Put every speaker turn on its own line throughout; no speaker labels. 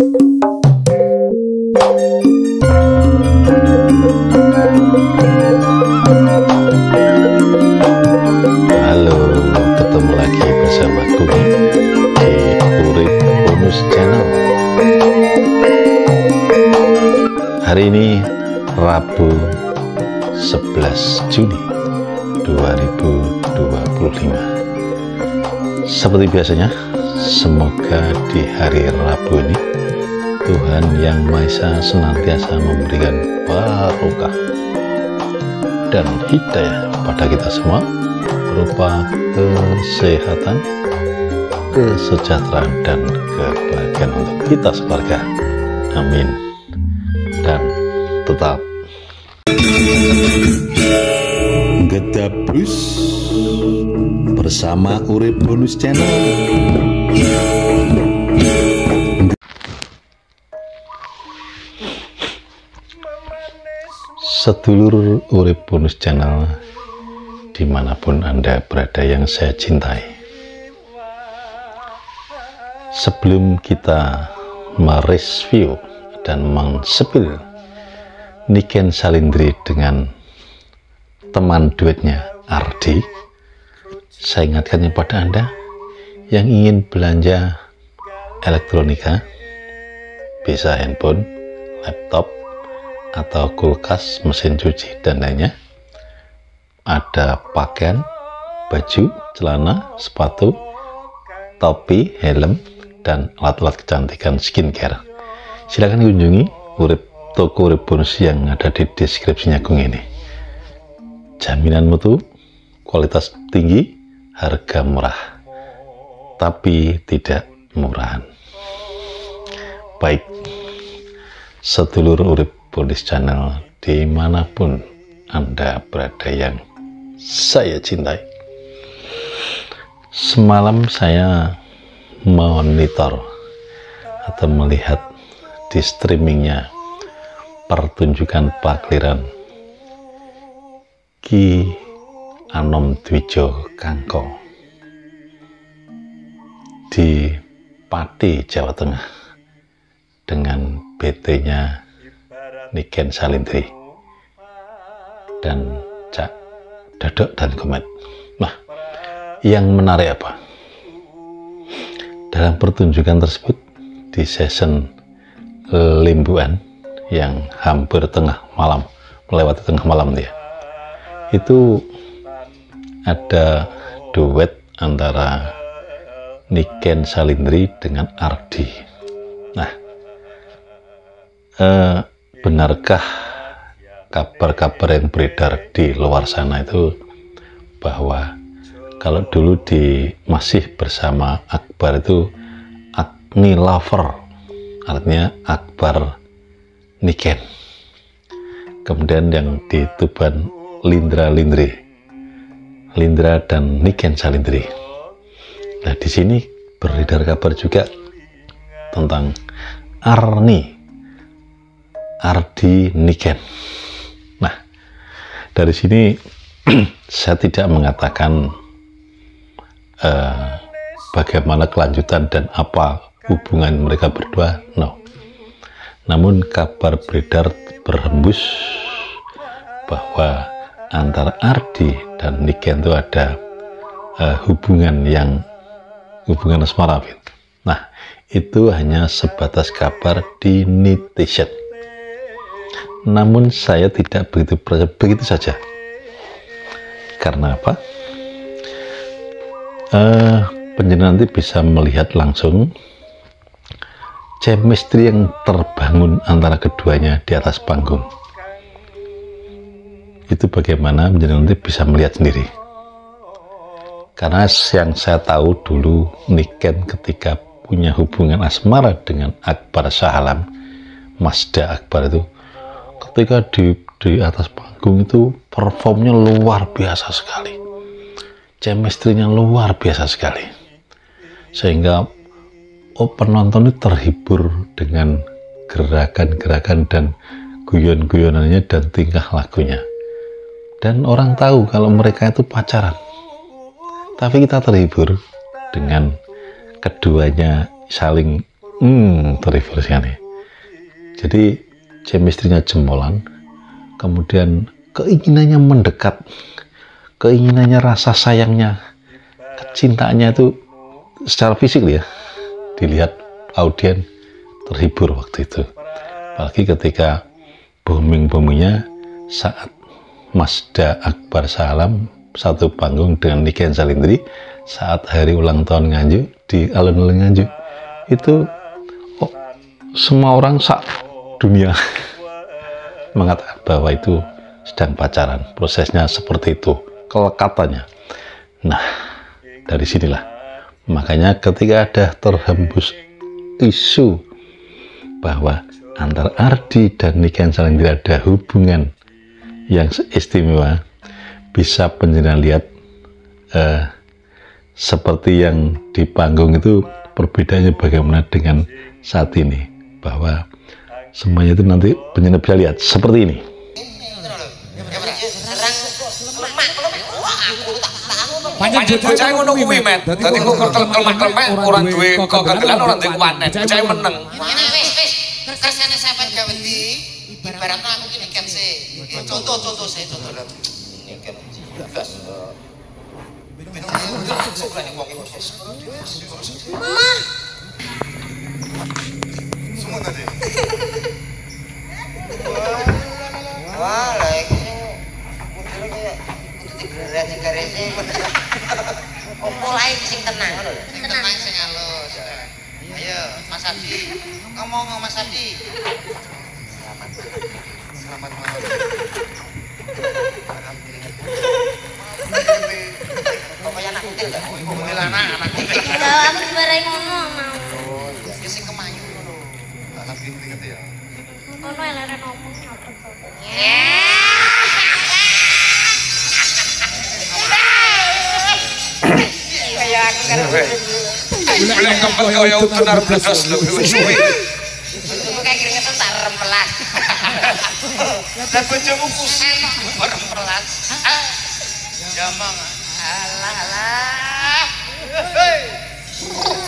Halo, ketemu lagi bersamaku di Urip Bonus Channel. Hari ini Rabu 11 Juni 2025. Seperti biasanya, semoga di hari Rabu ini Tuhan Yang Maha Esa senantiasa memberikan barokah dan hidayah pada kita semua, berupa kesehatan, kesejahteraan, dan kebahagiaan untuk kita sekeluarga. Amin. Dan tetap Gedabus bersama Urip Bonus Channel. Sedulur Urip Bonus Channel, dimanapun Anda berada yang saya cintai, sebelum kita mereview dan mensepil Niken Salindri dengan teman duetnya Ardi, saya ingatkan kepada Anda yang ingin belanja elektronika, bisa handphone, laptop, atau kulkas, mesin cuci, dan lainnya. Ada pakaian, baju, celana, sepatu, topi, helm, dan alat-alat kecantikan skincare. Silakan kunjungi toko Urip Bonus yang ada di deskripsinya Gung ini. Jaminan mutu, kualitas tinggi, harga murah, tapi tidak murahan. Baik, sedulur Urip Bonus Channel dimanapun Anda berada yang saya cintai, semalam saya monitor atau melihat di streamingnya pertunjukan pakliran Ki Anom Dwijo Kangko di Pati, Jawa Tengah, dengan BT-nya Niken Salindri dan Cak Dodok dan Komet. Nah, yang menarik apa? Dalam pertunjukan tersebut, di season limbuan yang hampir tengah malam, melewati tengah malam dia, itu ada duet antara Niken Salindri dengan Ardi. Nah, benarkah kabar-kabar yang beredar di luar sana itu bahwa kalau dulu masih bersama Akbar itu Agni Lover, artinya Akbar Niken, kemudian yang di Tuban Lindra dan Niken Salindri. Nah, di sini beredar kabar juga tentang Ardi Niken. Nah, dari sini saya tidak mengatakan bagaimana kelanjutan dan apa hubungan mereka berdua, no. Namun kabar beredar berhembus bahwa antara Ardi dan Niken itu ada hubungan asmara. Nah, itu hanya sebatas kabar di netizen. Namun saya tidak begitu saja. Karena apa? Penjenengan nanti bisa melihat langsung chemistry yang terbangun antara keduanya di atas panggung. Itu bagaimana penjenengan nanti bisa melihat sendiri. Karena yang saya tahu dulu, Niken ketika punya hubungan asmara dengan Akbar Shah Alam, Masda Akbar itu, ketika di atas panggung itu performnya luar biasa sekali, chemistry-nya luar biasa sekali, sehingga penonton itu terhibur dengan gerakan-gerakan dan guyon-guyonannya dan tingkah lakunya, dan orang tahu kalau mereka itu pacaran, tapi kita terhibur dengan keduanya saling Terrevolusi. Jadi chemistry-nya jempolan, kemudian keinginannya mendekat, keinginannya, rasa sayangnya, kecintaannya itu secara fisik ya, dilihat audien terhibur waktu itu. Apalagi ketika booming-boomingnya saat Masda Akbar Salam satu panggung dengan Niken Salindri saat hari ulang tahun Nganjuk di alun-alun Nganjuk. Itu semua orang dunia mengatakan bahwa itu sedang pacaran, prosesnya seperti itu, kelekatannya. Nah, dari sinilah makanya ketika ada terhembus isu bahwa antara Ardi dan Niken Salindri ada hubungan yang istimewa, bisa penjenengan lihat seperti yang di panggung itu perbedaannya bagaimana dengan saat ini, bahwa semuanya itu nanti penjenengan bisa lihat seperti ini.
Panjang bocah ngono kuwi, Met. Dadi kok klemek-klemek ora duwe kegandelan, ora duwe kuwanen. Bocah meneng.
Wis, kersane sampean gawe ndi? Ibaratnya aku ki niken sih. Contoh sih, contoh. Niken. Mah. Semua tadi. Wah, lagi Garasi. Mulai sing tenang. Tenang sing halus. Ayo, Mas Adi. Ngomong Mas Adi. Selamat malam. Pokoknya anak kecil enggak? Mobil anak kecil. Lah, aku dibarai ngono mau. Oh, ya sing kemayu ngono. Anak pinting ya. Ngono elere ngomong apa kok. Kayak aku kan.
Belum kempet kaya utunar bledos lho wis kuwi.
Kayak keringetan tak rempelas. Lah bojomu kusen kok rempelas. Ya mang. Alah.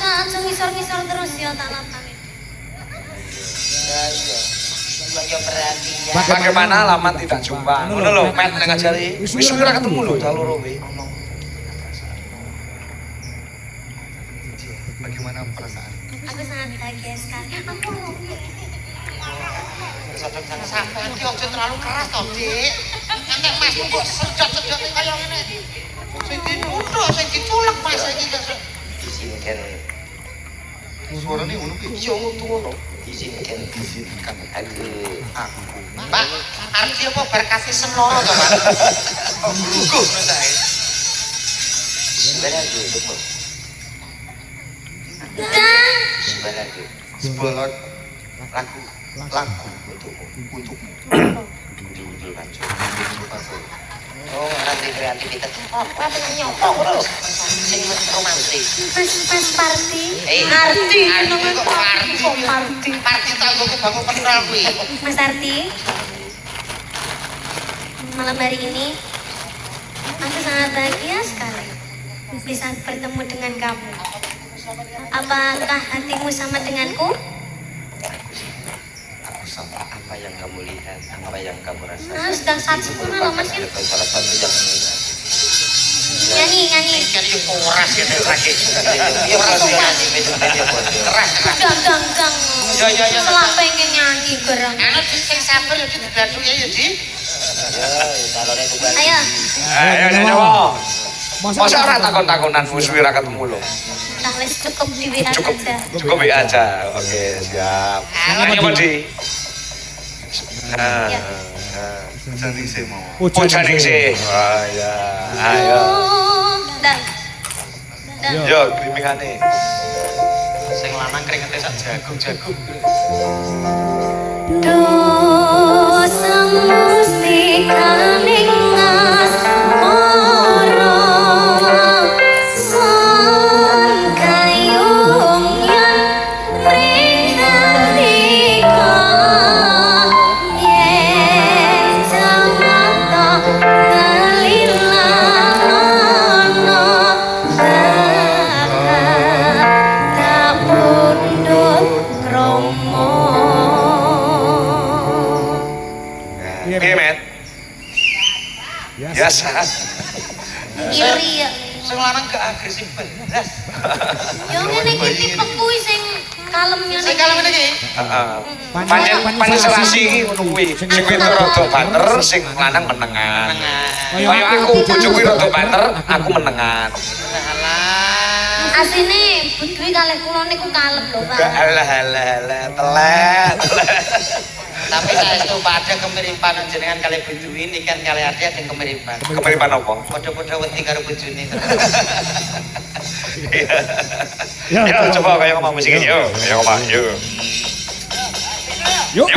Langsung ngisor-ngisor terus ya tak lapang. Ya iya. Bagi perhatian.
Bagaimana alamat tidak jumpa? Ngono lho, Met nek ngajari. Wis ora ketemu lho ta loro kuwi.
Bagaimana perasaan? Aku sangat bahagia sekali. Aku sampean ki ojo terlalu keras toh, Dik. Nek Mas kok sedot-sedot kaya ngene. Sing dinuthuk, sing diculek Mas iki kok. Izinkan. Suarane ngono ki. Iya ngono. Izinkan aku. Pak, arti apa bar kasih semloro to, Pak? Glungguh sae. Sebenarnya betul. Sebuah lagu untukmu. Oh, nanti kreativitas. Apa nyopong terus? Sing romantis. Pas party. Arti tanggo bangun penral kuwi. Mas Arti. Malam hari ini aku sangat bahagia sekali bisa bertemu dengan kamu. Apakah hatimu sama denganku? Aku sama apa yang kamu lihat, apa yang kamu rasakan. Nah, sedang saat sempurna loh Mas. Salah satu yang nyanyi koras ya lagi. Iya keras. Gang. Ya. Selang pengen nyanyi bareng. Anu sing sabar ya dibadu ya Di. Ayo.
Ayo. Masa ora takon-takonan musuh ora ketemu lho.
Nah, wis cukup di WA aja.
Cukup WA aja. Oke, siap. Ayo, Di. Jangan sih mau. Jangan sih. Wah, ya. Ayo.
Dan.
Yo, krimingane. Sing lanang kringete sak jagung.
Dosa musikaning ngas ora son kayung yang rinalika yen jamata ngelilanono bakat tak pundut
biasa.
Iri ya.
Sing lanang gak agresif belas.
Yo ngene iki tipeku sing kalem ngene.
Sing kalem iki.
Panen selasi iki ngono kuwi. Sing wedok rada banter, sing lanang menengan. Kaya aku bojoku rada banter, aku menengan.
Asine Budwi kalih kula niku kalem lho, Pak.
Alah telat.
Tapi saestu padha kemiripan jenengan kali Budwi ini kan kali Adi ada kemiripan.
Kemiripan apa?
Padha-padha wedi karo bojone.
Ya coba kayak ngomong musik yuk. Kayak ngomong yuk.
Yuk.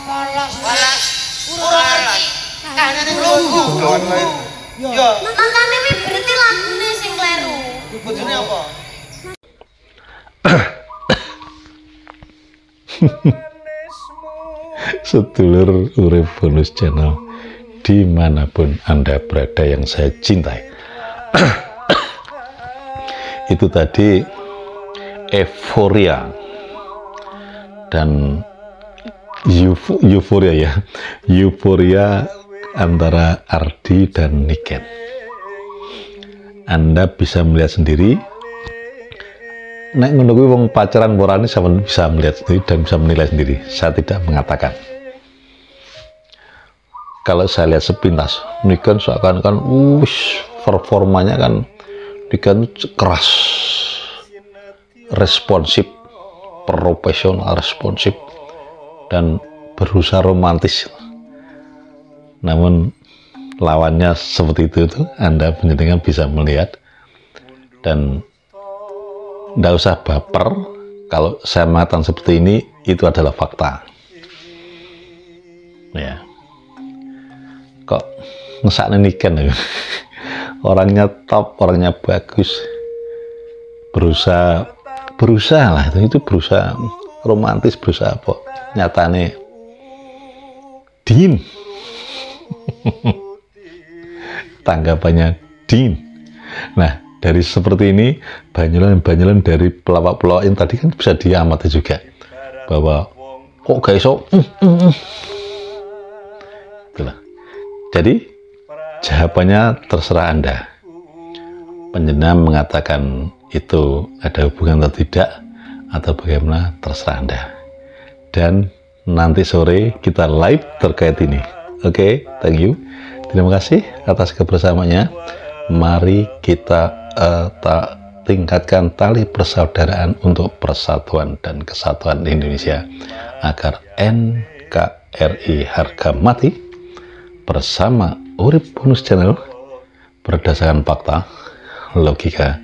polos. Walas. Polos. Kahanane lungguh. Yo.
Makane wi berarti lagune sing kleru.
Bojone apa?
Sedulur urip bonus channel dimanapun Anda berada yang saya cintai. itu tadi euforia dan euforia ya, euforia antara Ardi dan Niken. Anda bisa melihat sendiri. Nek ngono kuwi wong pacaran morane sampean bisa melihat sendiri dan bisa menilai sendiri. Saya tidak mengatakan. Kalau saya lihat sepintas, Niken seakan-akan performanya kan Niken keras, responsif, profesional, responsif, dan berusaha romantis. Namun lawannya seperti itu Anda penjenengan bisa melihat, dan tidak usah baper kalau saya mengatakan seperti ini, itu adalah fakta. Ya, kok ngesakne Niken ya? Orangnya top, orangnya bagus, berusaha lah, itu berusaha romantis, berusaha apa, nyatane dingin. Tanggapannya dingin. Nah, dari seperti ini banyolan dari pelawak-pelawak yang tadi kan bisa diamati juga bahwa kok gak iso itulah. Jadi jawabannya terserah Anda. Penjenengan mengatakan itu ada hubungan atau tidak, atau bagaimana, terserah Anda. Dan nanti sore kita live terkait ini. Oke, thank you. Terima kasih atas kebersamaannya. Mari kita tingkatkan tali persaudaraan untuk persatuan dan kesatuan Indonesia agar NKRI harga mati bersama Urip Bonus Channel berdasarkan fakta, logika,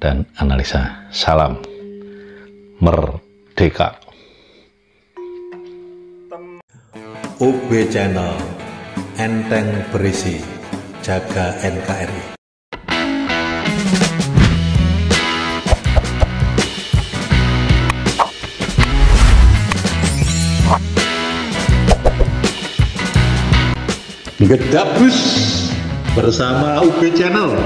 dan analisa. Salam merdeka.
UB Channel, enteng berisi, jaga NKRI.
Gedabus bersama UB Channel.